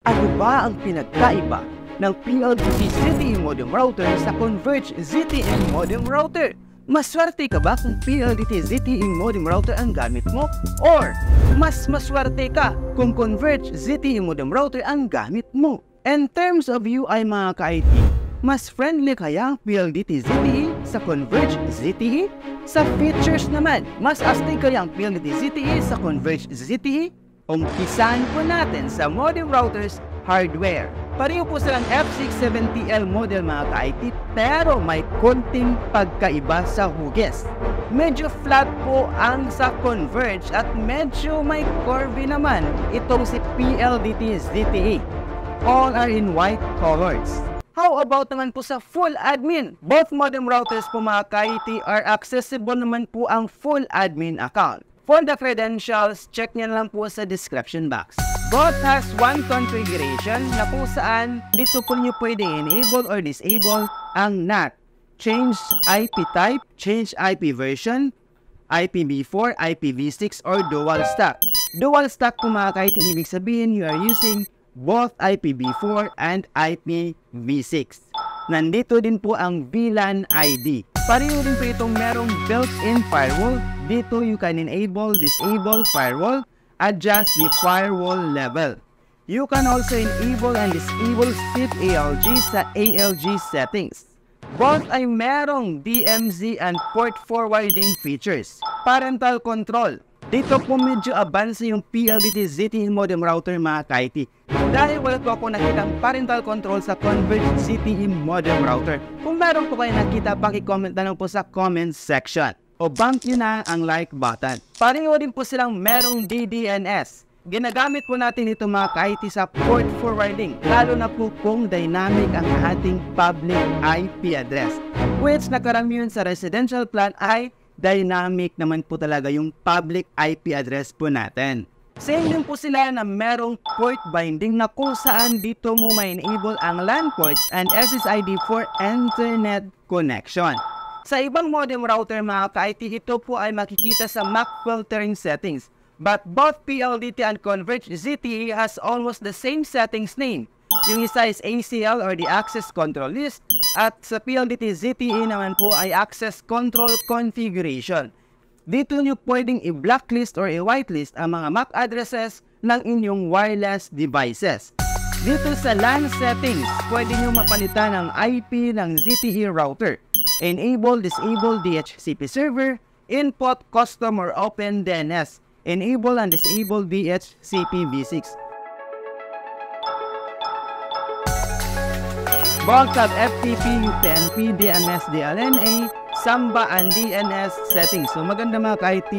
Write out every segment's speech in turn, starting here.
Ano ba ang pinagkaiba ng PLDT ZTE modem router sa Converge ZTE modem router? Maswerte ka ba kung PLDT ZTE modem router ang gamit mo? Or mas maswerte ka kung Converge ZTE modem router ang gamit mo? In terms of UI mga ka-IT, mas friendly kaya ang PLDT ZTE sa Converge ZTE? Sa features naman, mas astig kaya ang PLDT ZTE sa Converge ZTE? Umpisahan po natin sa modem routers hardware. Pareho po silang F670L model mga ka-IT, pero may konting pagkaiba sa hugis. Medyo flat po ang sa Converge at medyo may curvy naman itong si PLDT ZTE. All are in white colors. How about naman po sa full admin? Both modem routers po mga ka-IT are accessible naman po ang full admin account. For the credentials, check nyo lang po sa description box. Both has one configuration na kung saan dito po nyo pwede enable or disable ang NAT. Change IP type, change IP version, IPv4, IPv6, or dual stack. Dual stack po mga ka-IT, ibig sabihin you are using both IPv4 and IPv6. Nandito din po ang VLAN ID. Pareho din po itong merong built-in firewall. Dito you can enable, disable firewall, adjust the firewall level. You can also enable and disable SIP ALG sa ALG settings. Both ay merong DMZ and port forwarding features. Parental control. Dito po medyo advance yung PLDT ZTE modem router mga ka-IT. Dahil wala po ako nakitang parental control sa Converge ZTE modem router. Kung meron po kayo nakita, paki-comment na lang po sa comment section. O bump nyo na ang like button. Pareho din po silang merong DDNS. Ginagamit po natin ito mga ka-IT sa port forwarding, lalo na po kung dynamic ang ating public IP address. Which nakaramihan sa residential plan ay dynamic naman po talaga yung public IP address po natin. Same din po sila na merong port binding na kung saan dito mo may enable ang LAN ports and SSID for internet connection. Sa ibang modem router mga ka-IT, ito po ay makikita sa MAC filtering settings. But both PLDT and Converge ZTE has almost the same settings name. Yung isa is ACL or the Access Control List, at sa PLDT ZTE naman po ay Access Control Configuration. Dito nyo pwedeng i-blacklist or i-whitelist ang mga MAC addresses ng inyong wireless devices. Dito sa LAN settings, pwede nyo mapalitan ang IP ng ZTE router. Enable, disable DHCP server, input custom or open DNS. Enable and disable DHCP v6. Both have FTP, UPnP, DNS, DLNA, Samba, and DNS settings. So maganda mga ka-IT,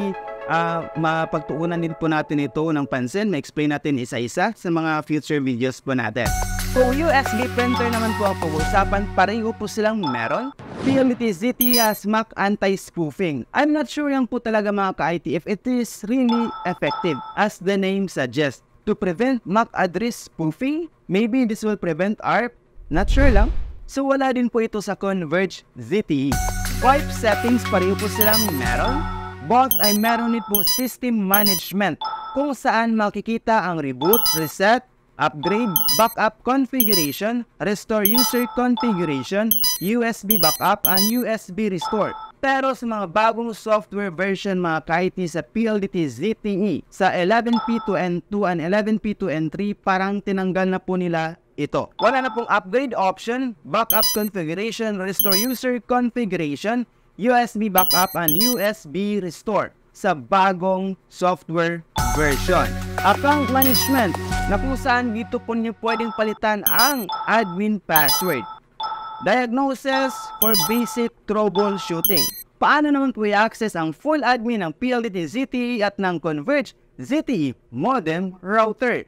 mapagtuunan din po natin ito ng pansin. Ma-explain natin isa-isa sa mga future videos po natin. Kung USB printer naman po ang pag-uusapan, pareho po silang meron. PLDT ZTE has MAC anti-spoofing. I'm not sure yan po talaga mga ka-IT if it is really effective as the name suggests. To prevent MAC address spoofing, maybe this will prevent ARP. Not sure lang. So wala din po ito sa Converge ZTE. Wipe settings, pareho po silang meron. Both ay meron din po system management kung saan makikita ang reboot, reset, upgrade, backup configuration, restore user configuration, USB backup, and USB restore. Pero sa mga bagong software version mga ka-IT sa PLDT ZTE, sa 11P2N2 and 11P2N3, parang tinanggal na po nila ito. Wala na pong upgrade option, backup configuration, restore user configuration, USB backup, and USB restore sa bagong software version. Account management, na kung saan dito po niyo pwedeng palitan ang admin password. Diagnosis for basic troubleshooting. Paano naman po i-access ang full admin ng PLDT ZTE at ng Converge ZTE modem router?